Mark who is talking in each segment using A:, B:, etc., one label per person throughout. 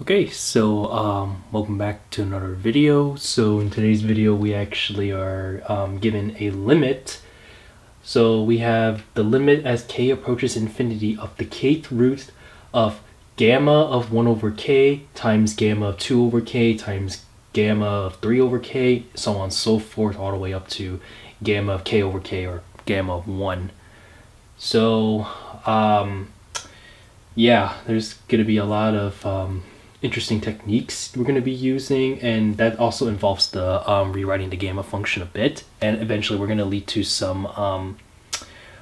A: Okay, so welcome back to another video. So in today's video we actually are given a limit. So we have the limit as k approaches infinity of the kth root of gamma of 1 over k times gamma of 2 over k times gamma of 3 over k, so on and so forth, all the way up to gamma of k over k, or gamma of 1. So yeah, there's going to be a lot of interesting techniques we're going to be using, and that also involves the rewriting the gamma function a bit, and eventually we're going to lead to some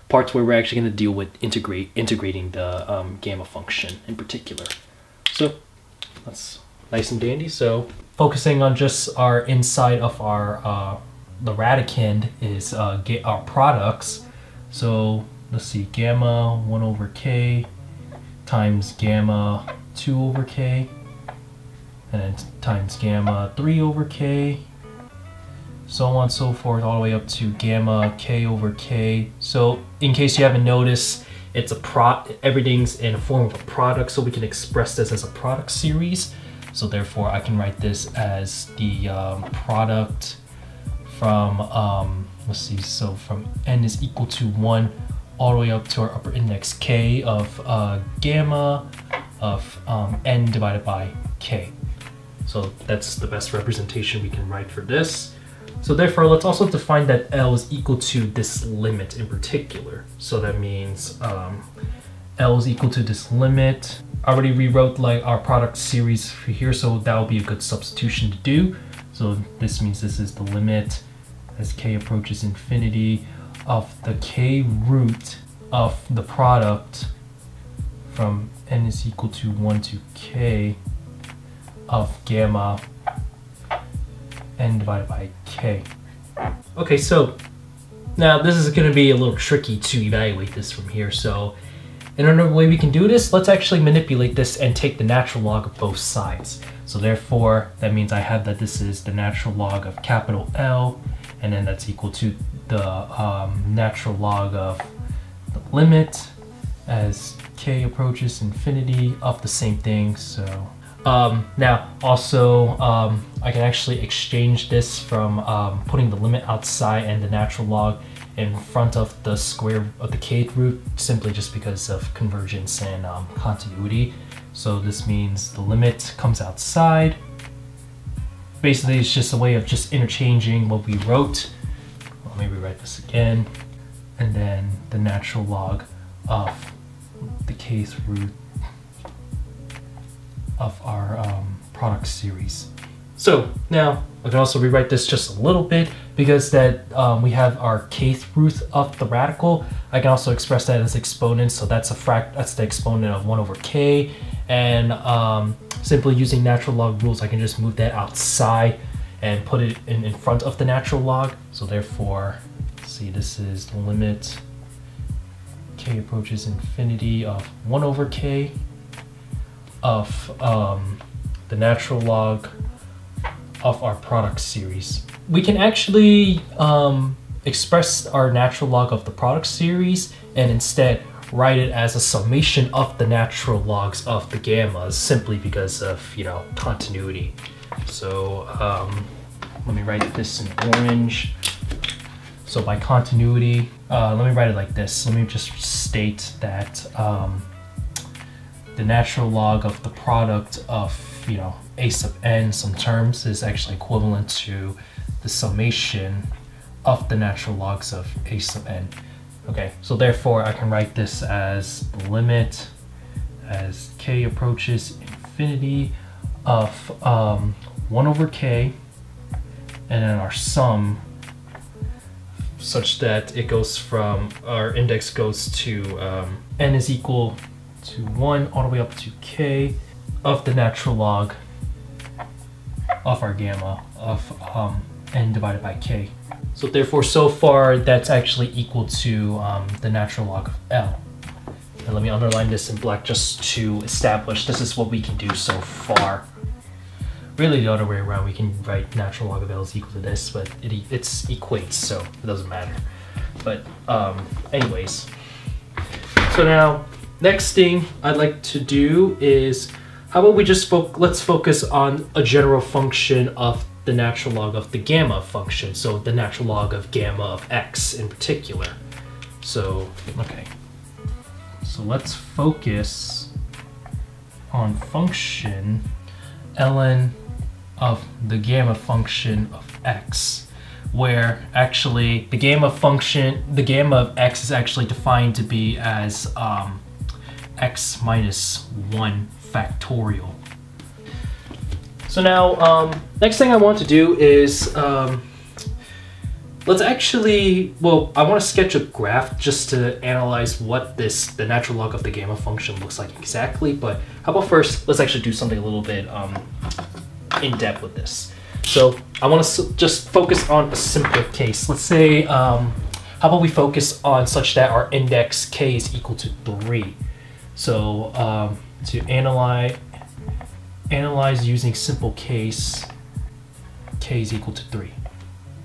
A: parts where we're actually going to deal with integrating the gamma function in particular. So that's nice and dandy. So focusing on just our inside of our the radicand is our products. So let's see, gamma 1 over k times gamma 2 over k, and then times gamma 3 over k, so on and so forth, all the way up to gamma k over k. So in case you haven't noticed, it's everything's in a form of a product, so we can express this as a product series. So therefore I can write this as the product from let's see, so from n is equal to 1 all the way up to our upper index k of gamma of n divided by k. So that's the best representation we can write for this. So therefore, let's also define that L is equal to this limit in particular. So that means L is equal to this limit. I already rewrote like our product series for here, so that will be a good substitution to do. So this means this is the limit as k approaches infinity of the k root of the product from n is equal to 1 to k of gamma n divided by k. Okay, so now this is going to be a little tricky to evaluate this from here. So in another way we can do this, let's actually manipulate this and take the natural log of both sides. So therefore, that means I have that this is the natural log of capital L, and then that's equal to the natural log of the limit as k approaches infinity of the same thing. So now also I can actually exchange this from putting the limit outside and the natural log in front of the square of the kth root, simply just because of convergence and continuity. So this means the limit comes outside. Basically it's just a way of just interchanging what we wrote. Well, maybe write this again, and then the natural log of the kth root of our product series. So now I can also rewrite this just a little bit, because that we have our kth root of the radical. I can also express that as exponents, so that's that's the exponent of 1 over k, and simply using natural log rules I can just move that outside and put it in front of the natural log. So therefore, see, this is the limit k approaches infinity of 1 over k of the natural log of our product series. We can actually express our natural log of the product series and instead write it as a summation of the natural logs of the gammas, simply because of, you know, continuity. So let me write this in orange. So by continuity, let me write it like this. Let me just state that the natural log of the product of, you know, a sub n, some terms, is actually equivalent to the summation of the natural logs of a sub n. Okay, so therefore I can write this as the limit as k approaches infinity of 1 over k, and then our sum such that it goes from, our index goes to n is equal to 1 all the way up to k of the natural log of our gamma of n divided by k. So therefore, so far that's actually equal to the natural log of L. And let me underline this in black just to establish this is what we can do so far. Really the other way around, we can write natural log of L is equal to this, but it's equates, so it doesn't matter. But anyways, so now next thing I'd like to do is how about we just let's focus on a general function of the natural log of the gamma function. So the natural log of gamma of x in particular. So, okay. So let's focus on function ln of the gamma function of x, where actually the gamma of x is actually defined to be as x minus 1 factorial. So now, next thing I want to do is, let's actually, well, I want to sketch a graph just to analyze what the natural log of the gamma function looks like exactly, but how about first, let's actually do something a little bit in depth with this. So I want to just focus on a simpler case. Let's say, how about we focus on such that our index k is equal to 3. So to analyze using simple case, k is equal to 3.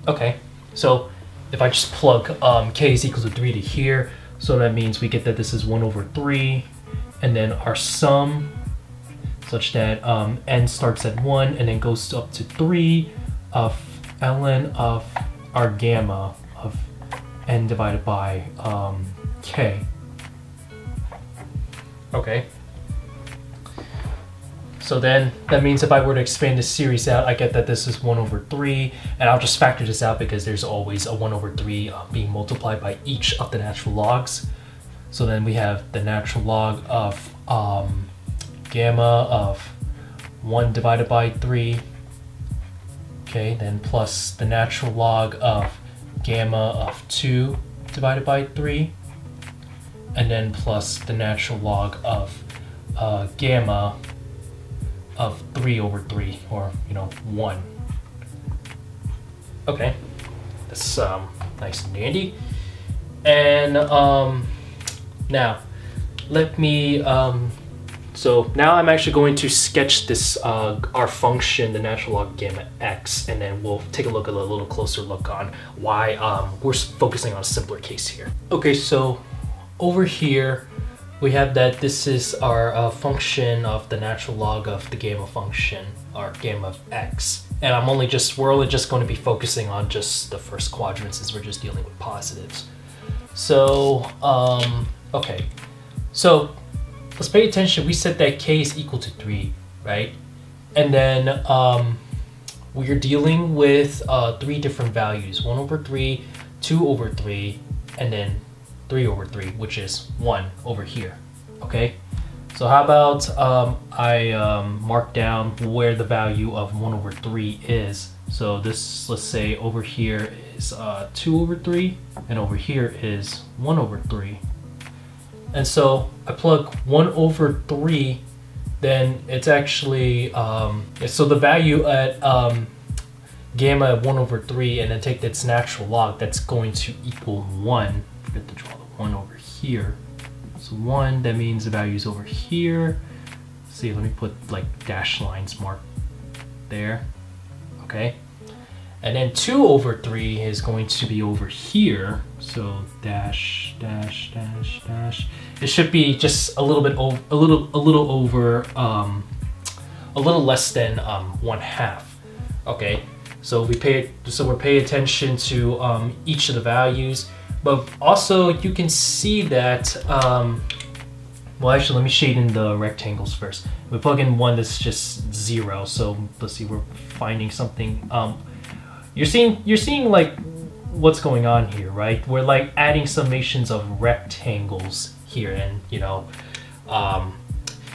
A: Okay, so if I just plug k is equal to 3 to here, so that means we get that this is 1 over 3, and then our sum, such that n starts at 1 and then goes up to 3 of ln of our gamma of n divided by k. Okay. So then that means if I were to expand this series out, I get that this is 1 over 3, and I'll just factor this out because there's always a 1 over 3 being multiplied by each of the natural logs. So then we have the natural log of gamma of 1 divided by 3, okay, then plus the natural log of gamma of 2 divided by 3, and then plus the natural log of gamma of 3 over 3, or 1. Okay, that's nice and dandy. And now let me so now I'm actually going to sketch this our function, the natural log of gamma x, and then we'll take a little closer look on why we're focusing on a simpler case here. Okay, so over here we have that this is our function of the natural log of the gamma function, or gamma of x. And we're only just going to be focusing on just the first quadrant since we're just dealing with positives. So, okay. So, let's pay attention. We said that k is equal to 3, right? And then we're dealing with 3 different values. 1 over 3, 2 over 3, and then 3 over 3, which is 1 over here, okay? So how about I mark down where the value of 1 over 3 is. So this, let's say over here is 2 over 3, and over here is 1 over 3. And so I plug 1 over 3, then it's actually, so the value at gamma of 1 over 3, and then take its natural log, that's going to equal 1. Forget to draw the 1 over here. So 1, that means the value is over here. Let's see, let me put like dash lines marked there. Okay. And then 2 over 3 is going to be over here. So dash, dash, dash, dash. It should be just a little bit over, a little less than 1/2. Okay. So we're paying attention to each of the values. But also you can see that, well actually let me shade in the rectangles first. We plug in 1 that's just 0, so let's see, we're finding something. You're seeing like what's going on here, right? We're like adding summations of rectangles here, and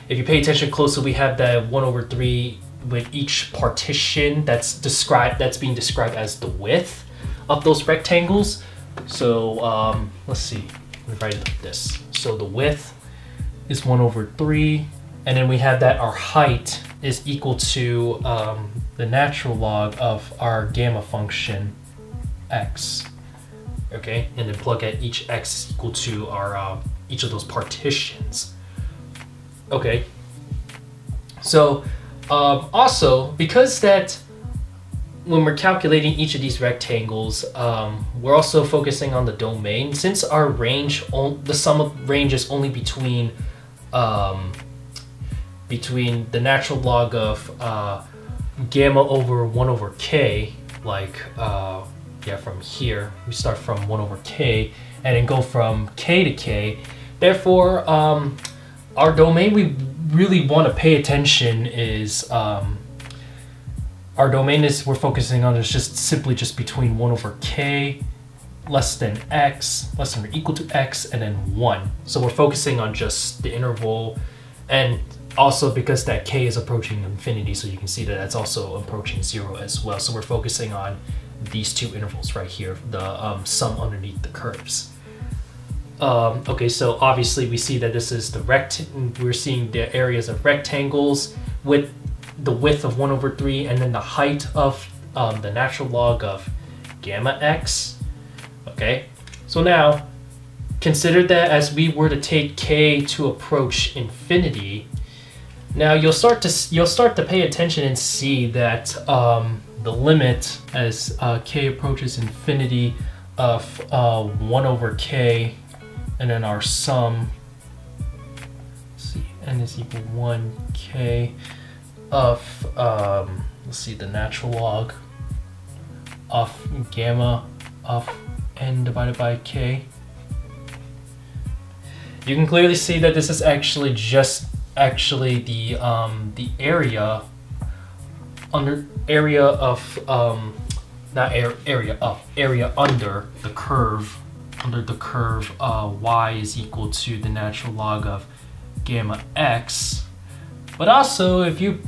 A: if you pay attention closely, we have that 1 over 3 with each partition that's being described as the width of those rectangles. So let's see, let me write it like this. So the width is 1 over 3, and then we have that our height is equal to the natural log of our gamma function x. Okay, and then plug at each x is equal to our each of those partitions. Okay, so also because that when we're calculating each of these rectangles, we're also focusing on the domain. Since our range, the sum of range is only between between the natural log of gamma over 1 over k, like yeah, from here we start from 1 over k and then go from k to k. Therefore our domain we really want to pay attention is our domain is we're focusing on is just simply just between 1 over k less than x, less than or equal to x, and then 1. So we're focusing on just the interval, and also because that k is approaching infinity, so you can see that that's also approaching 0 as well. So we're focusing on these two intervals right here, the sum underneath the curves. Okay, so obviously we see that this is the we're seeing the areas of rectangles with the width of 1 over 3 and then the height of the natural log of gamma x. Okay, so now consider that as we were to take k to approach infinity. Now you'll start to pay attention and see that the limit as k approaches infinity of 1 over k, and then our sum, let's see, n is equal to 1k of let's see, the natural log of gamma of n divided by k. You can clearly see that this is actually just the area under area of not area of area under the curve, y is equal to the natural log of gamma x. But also if you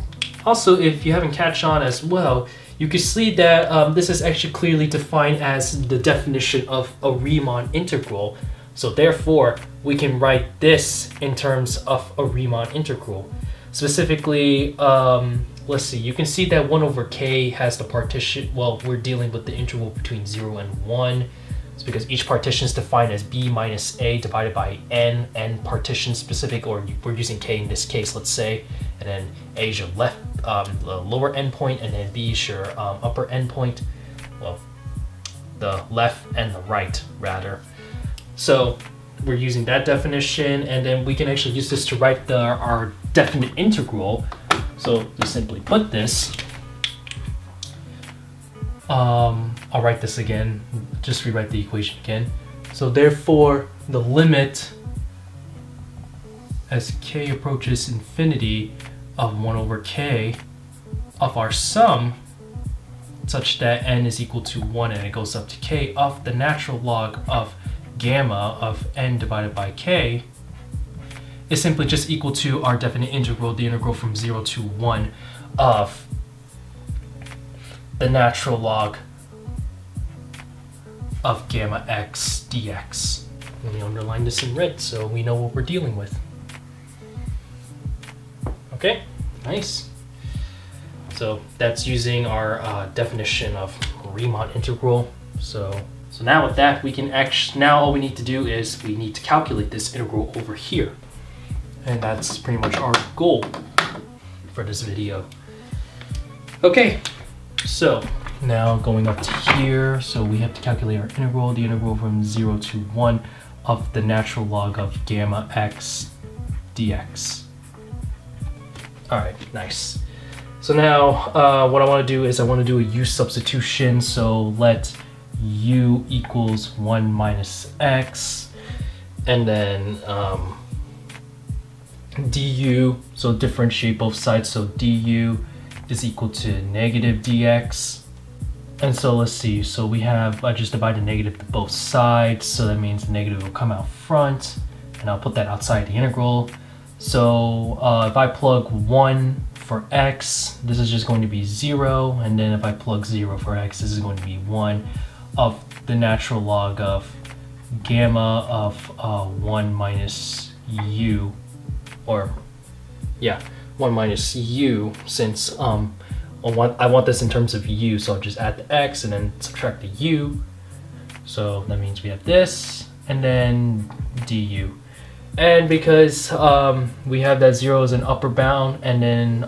A: haven't catch on as well, you can see that this is actually clearly defined as the definition of a Riemann integral. So therefore, we can write this in terms of a Riemann integral. Specifically, let's see, you can see that 1 over k has the partition, well, we're dealing with the interval between 0 and 1. It's because each partition is defined as b minus a divided by n partition specific, or we're using k in this case, let's say, and then a is your left, the lower endpoint, and then b is your upper endpoint. Well, the left and the right, rather. So we're using that definition, and then we can actually use this to write our definite integral. So to simply put this, I'll write this again, just rewrite the equation again. So therefore, the limit as k approaches infinity of 1 over k of our sum, such that n is equal to 1 and it goes up to k, of the natural log of gamma of n divided by k is simply just equal to our definite integral, the integral from 0 to 1 of the natural log of gamma x dx. Let me underline this in red so we know what we're dealing with. Okay, nice. So that's using our definition of Riemann integral. So now with that, we can now all we need to do is we need to calculate this integral over here. And that's pretty much our goal for this video. Okay, so now going up to here, so we have to calculate our integral, the integral from 0 to 1 of the natural log of gamma x dx. All right, nice. So now what I want to do is I want to do a u substitution. So let u equals 1 minus x, and then du, so differentiate both sides, so du is equal to negative dx. And so let's see, so we have, I just divide the negative to both sides, so that means the negative will come out front, and I'll put that outside the integral. So if I plug 1 for x, this is just going to be 0, and then if I plug 0 for x, this is going to be 1 of the natural log of gamma of 1 minus u, or yeah, 1 minus u, since I want this in terms of u, so I'll just add the x and then subtract the u. So that means we have this, and then du. And because we have that 0 is an upper bound, and then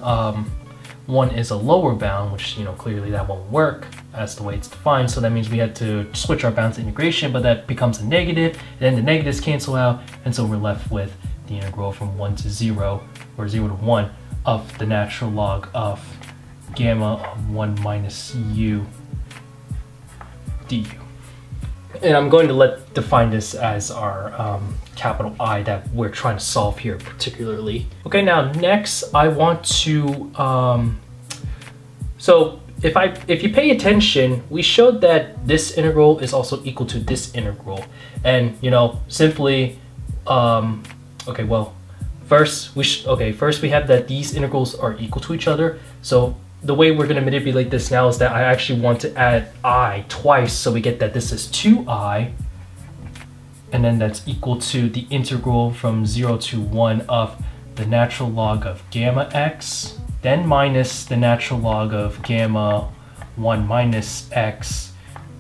A: 1 is a lower bound, which, you know, clearly that won't work. That's the way it's defined. So that means we had to switch our bounds to integration, but that becomes a negative, and then the negatives cancel out, and so we're left with the integral from 1 to 0, or 0 to 1 of the natural log of gamma of 1 minus u du. And I'm going to define this as our capital I that we're trying to solve here particularly. Okay, now next I want to, so if you pay attention, we showed that this integral is also equal to this integral. And, you know, simply, okay, well, first we have that these integrals are equal to each other. So the way we're going to manipulate this now is that I actually want to add I twice, so we get that this is 2I, and then that's equal to the integral from 0 to 1 of the natural log of gamma x, then minus the natural log of gamma 1 minus x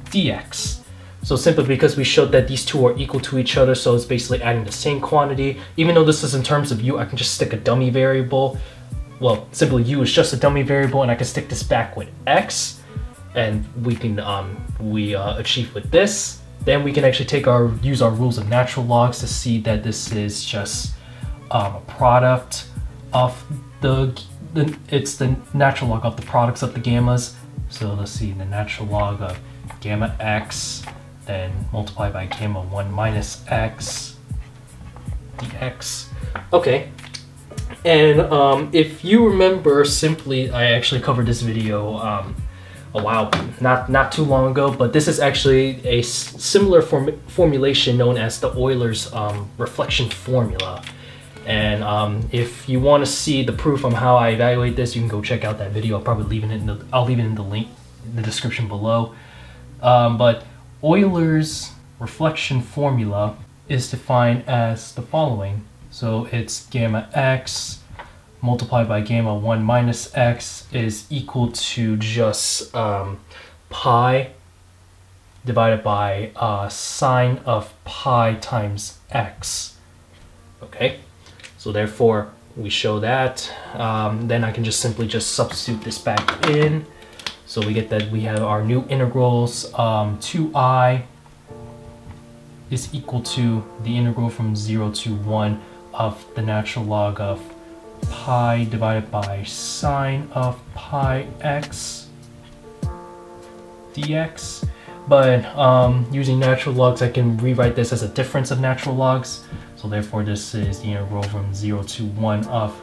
A: dx. So simply because we showed that these two are equal to each other, so it's basically adding the same quantity. Even though this is in terms of u, I can just stick a dummy variable. Well, simply u is just a dummy variable, and I can stick this back with x, and we can achieve with this. Then we can actually use our rules of natural logs to see that this is just a product of it's the natural log of the products of the gammas. So let's see, the natural log of gamma x, then multiply by gamma 1 minus x dx. Okay. And if you remember, simply, I actually covered this video a while, not too long ago, but this is actually a similar formulation known as the Euler's reflection formula. And if you want to see the proof on how I evaluate this, you can go check out that video. I'll leave it in the link in the description below. But Euler's reflection formula is defined as the following. So it's gamma x multiplied by gamma 1 minus x is equal to just pi divided by sine of pi times x. Okay, so therefore we show that. Then I can just simply substitute this back in. So we get that we have our new integrals. 2I is equal to the integral from 0 to 1 of the natural log of pi divided by sine of pi x dx. But using natural logs, I can rewrite this as a difference of natural logs. So therefore this is the integral from 0 to 1 of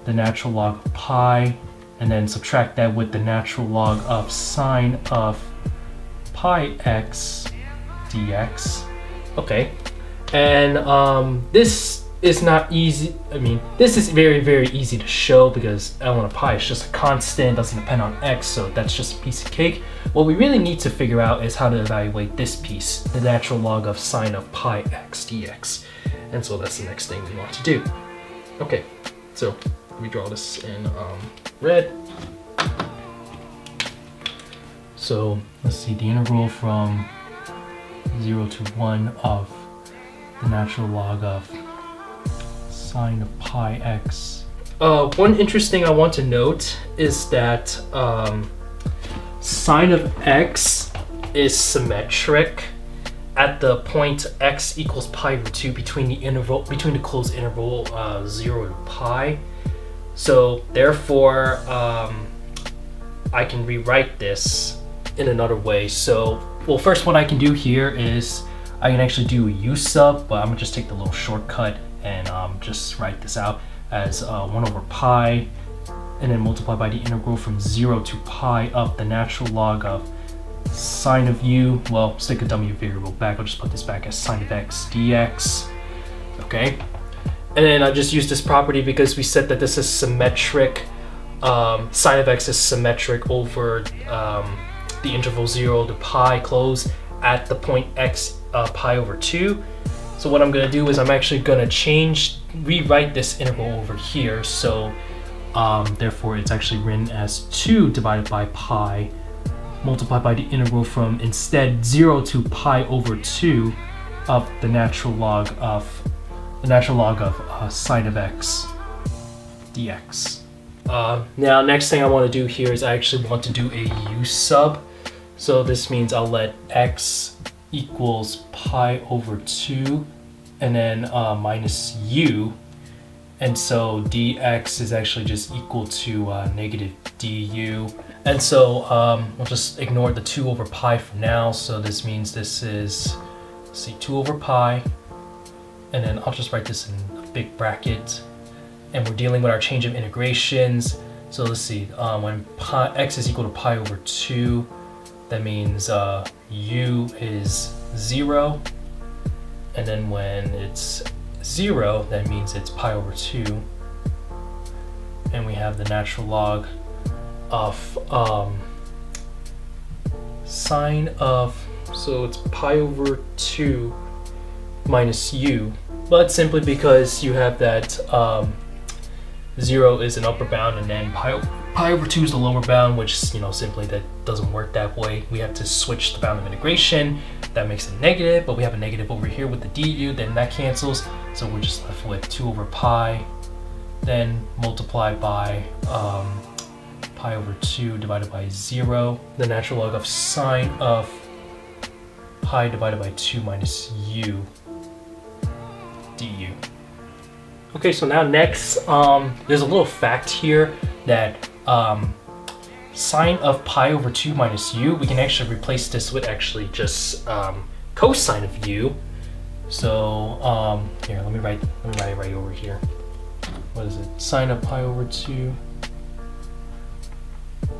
A: the natural log of pi, and then subtract that with the natural log of sine of pi x dx. Okay, and this is not easy. I mean, this is very, very easy to show because ln of pi is just a constant, doesn't depend on x, so that's just a piece of cake. What we really need to figure out is how to evaluate this piece, the natural log of sine of pi x dx. And so that's the next thing we want to do. Okay, so we draw this in red. So let's see, the integral from 0 to 1 of the natural log of sine of pi x. One interesting I want to note is that sine of x is symmetric at the point x equals pi over 2 between the closed interval 0 to pi. So therefore I can rewrite this in another way. So, well, first what I can do here is I can actually do a u sub, but I'm gonna just take the little shortcut and just write this out as 1 over pi, and then multiply by the integral from 0 to pi of the natural log of sine of u, well, stick a dummy variable back, I'll just put this back as sine of x dx. Okay, and then I just use this property because we said that this is symmetric. Sine of x is symmetric over the interval 0 to pi close at the point x pi over 2. So what I'm going to do is I'm actually going to rewrite this integral over here. So therefore it's actually written as 2 divided by pi multiplied by the integral from instead 0 to pi over 2 of the natural log of sine of x dx. Now next thing I want to do here is I actually want to do a u sub. So this means I'll let x equals pi over 2 and then minus u, And so dx is actually just equal to negative du. And so we'll just ignore the 2 over pi for now. So this means this is, let's see, 2 over pi. And then I'll just write this in a big bracket. And we're dealing with our change of integrations. So let's see, when x is equal to pi over 2, that means u is 0. And then when it's 0, that means it's pi over 2. And we have the natural log of sine of, so it's pi over 2 minus u. But simply because you have that 0 is an upper bound and then pi over 2 is the lower bound, which, you know, simply that doesn't work that way. We have to switch the bound of integration. That makes it negative, but we have a negative over here with the du, then that cancels. So we're just left with 2 over pi, then multiplied by pi over 2 divided by 0, the natural log of sine of pi divided by 2 minus u du. Okay, so now next, there's a little fact here that sine of pi over 2 minus u, we can actually replace this with actually just cosine of u. So here, let me write it right over here. What is it? Sine of pi over 2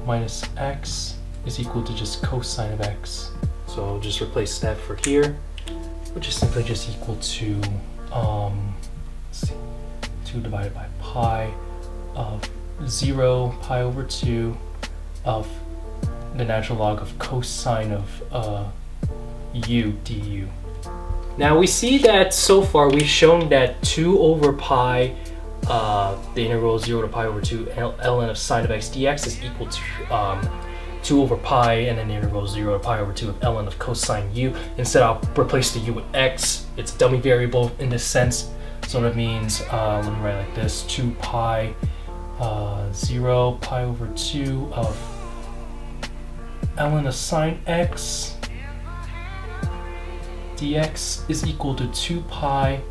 A: minus x is equal to just cosine of x. So I'll just replace that for here, which is simply just equal to let's see, 2 divided by pi of 0 pi over 2 of the natural log of cosine of u du. Now we see that so far we've shown that 2 over pi, the integral 0 to pi over 2 ln of sine of x dx is equal to 2 over pi and then the integral 0 to pi over 2 of ln of cosine u. Instead I'll replace the u with x. It's a dummy variable in this sense. So that means, let me write it like this, 2 pi 0 pi over 2 of ln of sine x dx is equal to 2 pi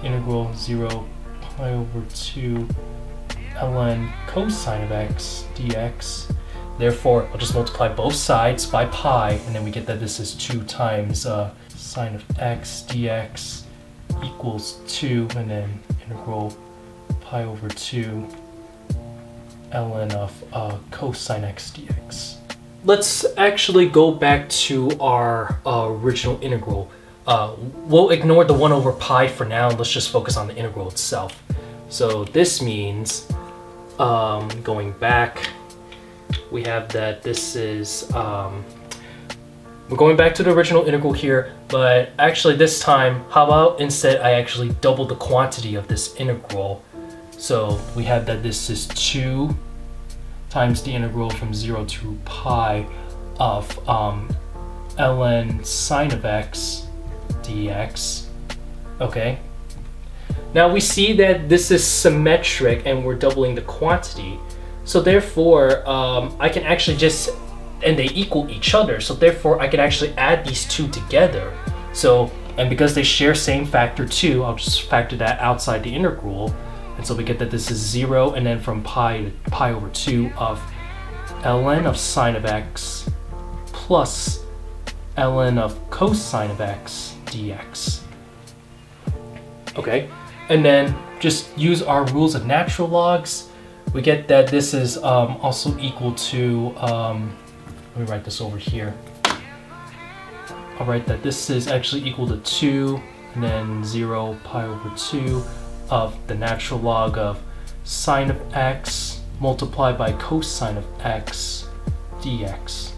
A: integral 0 pi over 2 ln cosine of x dx. Therefore, I'll just multiply both sides by pi, and then we get that this is 2 times sine of x dx equals 2, and then integral pi over 2 ln of cosine x dx. Let's actually go back to our original integral. We'll ignore the 1 over pi for now. Let's just focus on the integral itself. So this means, going back, we have that this is, we're going back to the original integral here, but actually this time, how about instead I actually double the quantity of this integral. So we have that this is 2 times the integral from 0 to pi of ln sine of x dx. Okay. Now we see that this is symmetric and we're doubling the quantity. So therefore, I can actually just, and they equal each other. So therefore, I can actually add these two together. So, and because they share same factor 2, I'll just factor that outside the integral. And so we get that this is 0, and then from pi to pi over 2 of ln of sine of x plus ln of cosine of x dx. Okay, and then just use our rules of natural logs. We get that this is also equal to, let me write this over here. I'll write that this is actually equal to 2, and then 0 pi over 2 of the natural log of sine of x multiplied by cosine of x dx.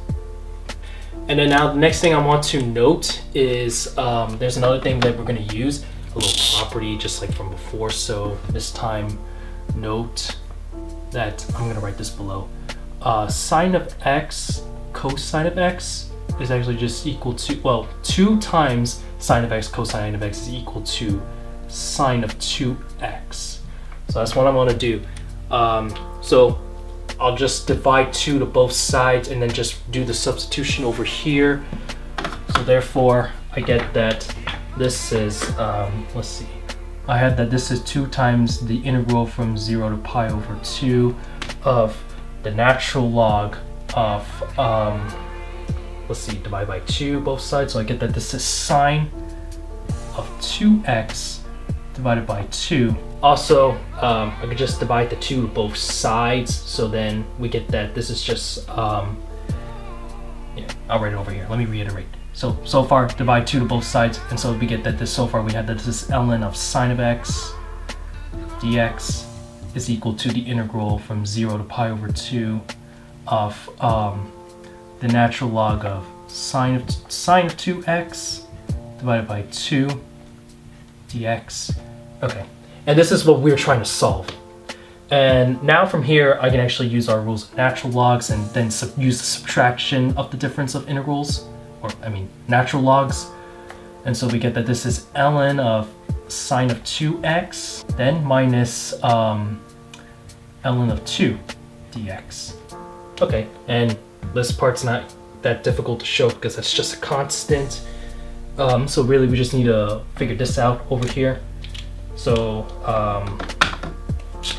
A: And then now the next thing I want to note is there's another thing that we're going to use, a little property just like from before. So this time note that I'm going to write this below. Sine of x cosine of x is actually just equal to, well, 2 times sine of x cosine of x is equal to sine of 2x. So that's what I want to do. So I'll just divide 2 to both sides and then just do the substitution over here. So therefore I get that this is, let's see, I had that this is 2 times the integral from 0 to pi over 2 of the natural log of, let's see, divide by 2 both sides. So I get that this is sine of 2x divided by 2. Also, I could just divide the 2 to both sides. So then we get that this is just, I'll write it over here. Let me reiterate. So far, divide 2 to both sides, and so we get that this, so far we had that this is ln of sine of x dx is equal to the integral from 0 to pi over 2 of the natural log of sine of 2x divided by 2 dx. Okay, and this is what we're trying to solve. And now from here, I can actually use our rules of natural logs and then use the subtraction of the difference of integrals. Or I mean natural logs, and so we get that this is ln of sine of 2x then minus ln of 2 dx. Okay, and this part's not that difficult to show because that's just a constant, so really we just need to figure this out over here. So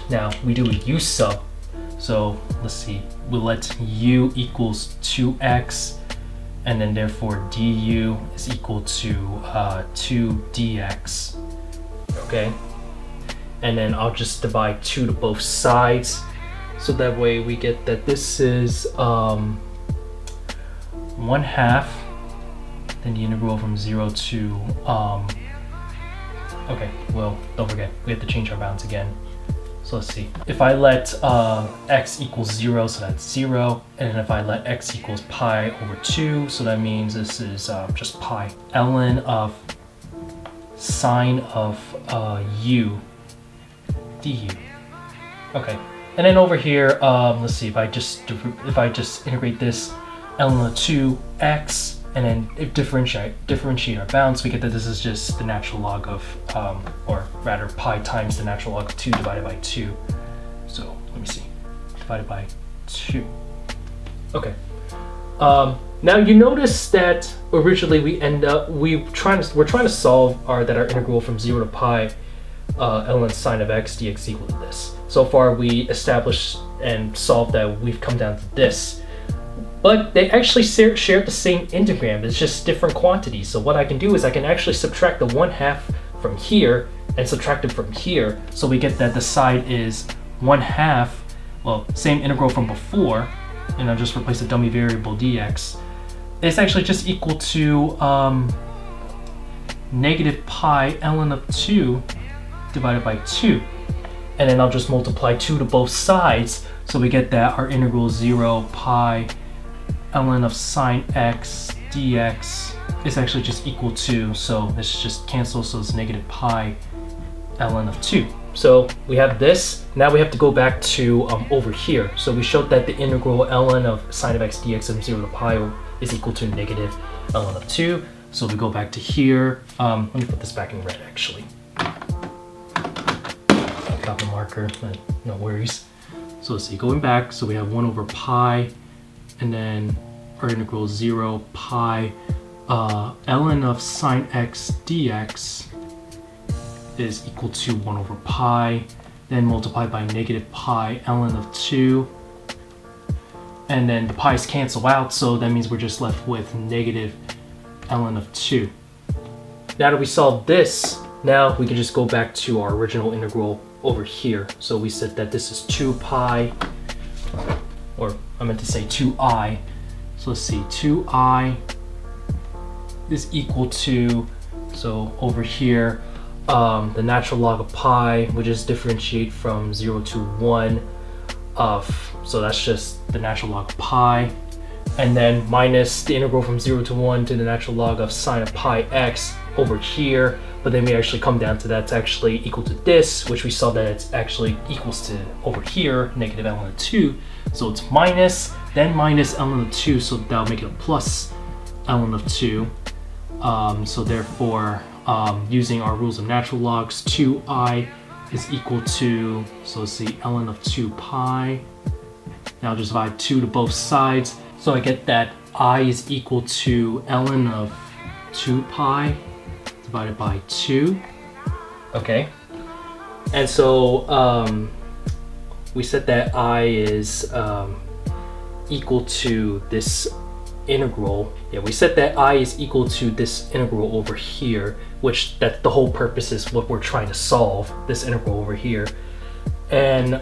A: now we do a u sub, so let's see, we'll let u equals 2x, and then therefore du is equal to 2 dx. Okay, and then I'll just divide 2 to both sides, so that way we get that this is 1/2, then the integral from 0 to okay, well, don't forget we have to change our bounds again. So let's see, if I let x equals 0, so that's 0, and if I let x equals pi over 2, so that means this is just pi. ln of sine of u du. Okay, and then over here, let's see, if I just integrate this ln of 2x, and then differentiate our bounds, we get that this is just the natural log of, or rather pi times the natural log of 2 divided by 2. So let me see, divided by 2. Okay. Now you notice that originally we're trying to solve that our integral from 0 to pi ln sine of x dx equal to this. So far we established and solved that we've come down to this. But they actually share the same integram, it's just different quantities. So what I can do is I can actually subtract the 1/2 from here and subtract it from here. So we get that the side is 1/2, well, same integral from before, and I'll just replace the dummy variable dx. It's actually just equal to negative pi ln of 2 divided by 2. And then I'll just multiply 2 to both sides. So we get that our integral is 0 pi ln of sine x dx is actually just equal to, so this just cancels, so it's negative pi ln of 2. So we have this. Now we have to go back to over here. So we showed that the integral ln of sine of x dx from 0 to pi is equal to negative ln of 2. So we go back to here. Let me put this back in red actually. Got the marker, but no worries. So let's see, going back, so we have 1 over pi, and then our integral is 0 pi ln of sine x dx is equal to 1 over pi, then multiplied by negative pi ln of 2, and then the pi's cancel out, so that means we're just left with negative ln of 2. Now that we solved this, now we can just go back to our original integral over here. So we said that this is 2 pi, or I meant to say 2i. So let's see, 2i is equal to, so over here, the natural log of pi, which is differentiate from 0 to 1 of, so that's just the natural log of pi, and then minus the integral from 0 to 1 to the natural log of sine of pi x over here. But then we actually come down to that's actually equal to this, which we saw that it's actually equals to over here, negative ln of 2. So it's minus, then minus ln of 2, so that'll make it a plus ln of 2. So therefore, using our rules of natural logs, 2i is equal to, so let's see, ln of 2 pi. Now just divide 2 to both sides. So I get that I is equal to ln of 2 pi divided by 2. Okay, And so we said that I is equal to this integral. Yeah, we said that I is equal to this integral over here, which that the whole purpose is what we're trying to solve, this integral over here. And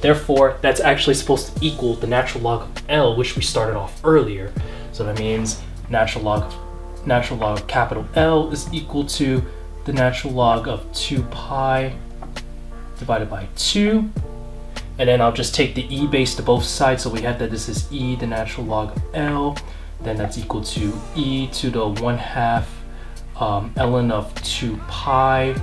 A: therefore that's actually supposed to equal the natural log of L, which we started off earlier. So that means natural log of capital L is equal to the natural log of 2 pi divided by 2. And then I'll just take the e base to both sides, so we have that this is e the natural log of L, then that's equal to e to the 1/2 ln of 2 pi,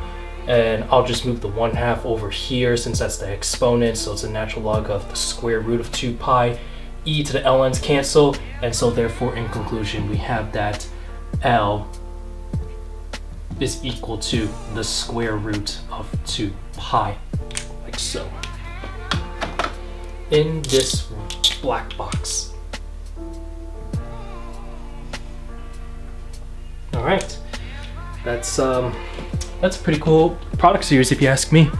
A: and I'll just move the 1/2 over here since that's the exponent, so it's a natural log of the square root of 2 pi. E to the ln's cancel, and so therefore in conclusion we have that L is equal to the square root of 2 pi, like so, in this black box. All right, that's a pretty cool product series if you ask me.